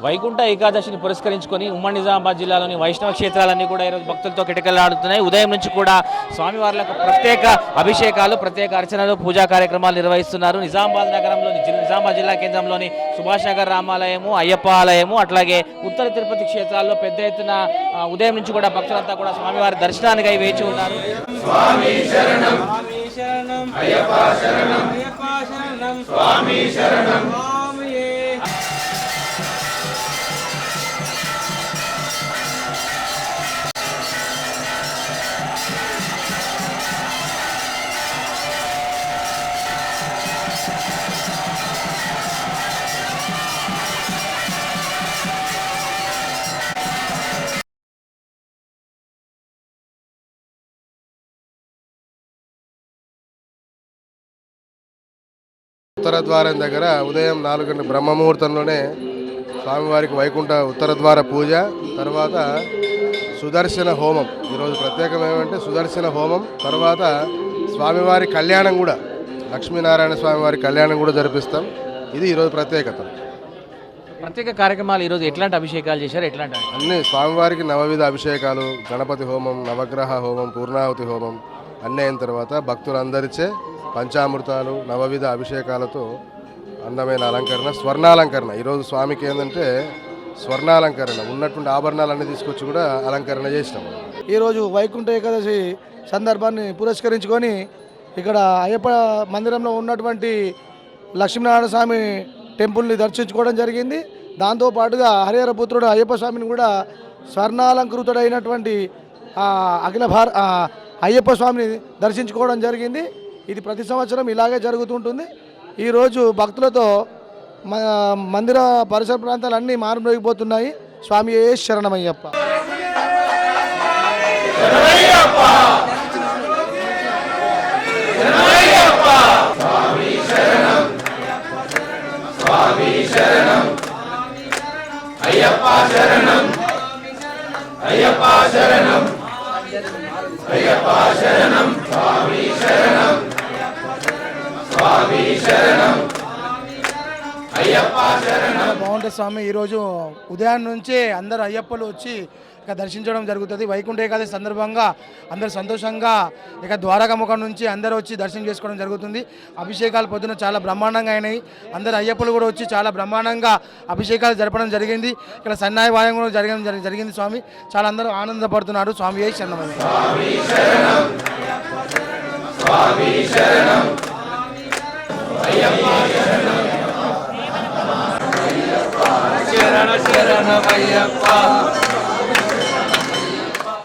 వైకుంఠ ఏకాదశిని పురస్కరించుకొని ఉమ్మడి నిజామాబాద్ జిల్లాలోని వైష్ణవ క్షేత్రాలన్నీ కూడా ఈరోజు భక్తులతో కిటకిటలాడుతున్నాయి. ఉదయం నుంచి కూడా స్వామివార్లకు ప్రత్యేక అభిషేకాలు, ప్రత్యేక అర్చనలు, పూజా కార్యక్రమాలు నిర్వహిస్తున్నారు. నిజామాబాద్ నగరంలోని నిజామాబాద్ జిల్లా కేంద్రంలోని సుభాష్ నగర్ రామాలయము, అయ్యప్ప ఆలయము, అట్లాగే ఉత్తర తిరుపతి క్షేత్రాల్లో పెద్ద ఎత్తున ఉదయం నుంచి కూడా భక్తులంతా కూడా స్వామివారి దర్శనానికై వేచి ఉన్నారు. స్వామి శరణం, స్వామి శరణం, అయ్యప్ప శరణం, అయ్యప్ప శరణం, స్వామి శరణం. ఉత్తర ద్వారం దగ్గర ఉదయం 4 గంటల బ్రహ్మముహూర్తంలోనే స్వామివారికి వైకుంఠ ఉత్తర ద్వార పూజ, తర్వాత సుదర్శన హోమం. ఈరోజు ప్రత్యేకం ఏమంటే సుదర్శన హోమం, తర్వాత స్వామివారి కళ్యాణం కూడా, లక్ష్మీనారాయణ స్వామివారి కళ్యాణం కూడా జరిపిస్తాం. ఇది ఈరోజు ప్రత్యేకత. ప్రత్యేక కార్యక్రమాలు ఈరోజు ఎట్లాంటి అభిషేకాలు చేశారు? ఎట్లాంటి అన్ని స్వామివారికి నవవిధ అభిషేకాలు, గణపతి హోమం, నవగ్రహ హోమం, పూర్ణాహుతి హోమం అన్నీ అయిన తర్వాత భక్తులందరిచే పంచామృతాలు, నవవిధ అభిషేకాలతో అందమైన అలంకరణ, స్వర్ణాలంకరణ. ఈరోజు స్వామికి ఏంటంటే స్వర్ణాలంకరణ, ఉన్నటువంటి ఆభరణాలన్నీ తీసుకొచ్చి కూడా అలంకరణ చేసినాం. ఈరోజు వైకుంఠ ఏకాదశి సందర్భాన్ని పురస్కరించుకొని ఇక్కడ అయ్యప్ప మందిరంలో ఉన్నటువంటి లక్ష్మీనారాయణ స్వామి టెంపుల్ని దర్శించుకోవడం జరిగింది. దాంతోపాటుగా హరిహర పుత్రుడు అయ్యప్ప స్వామిని కూడా స్వర్ణాలంకృతుడైనటువంటి అయ్యప్ప స్వామిని దర్శించుకోవడం జరిగింది. ఇది ప్రతి సంవత్సరం ఇలాగే జరుగుతుంటుంది. ఈరోజు భక్తులతో మందిర పరిసర ప్రాంతాలన్నీ మారుమోగిపోతున్నాయి. స్వామి శరణమయ్యప్ప. బాగుంటుంది స్వామి. ఈరోజు ఉదయం నుంచే అందరు అయ్యప్పలు వచ్చి ఇక దర్శించడం జరుగుతుంది. వైకుంఠ ఏకాదశి సందర్భంగా అందరు సంతోషంగా ఇక ద్వారకాముఖం నుంచి అందరూ వచ్చి దర్శనం చేసుకోవడం జరుగుతుంది. అభిషేకాలు పొద్దున చాలా బ్రహ్మాండంగా అయినాయి. అందరు అయ్యప్పలు కూడా వచ్చి చాలా బ్రహ్మాండంగా అభిషేకాలు జరపడం జరిగింది. ఇక్కడ సన్నాయి వాయం కూడా జరిగింది స్వామి. చాలా అందరూ ఆనందపడుతున్నారు. స్వామి శరణం. శరణ శరణమయ్యప్ప.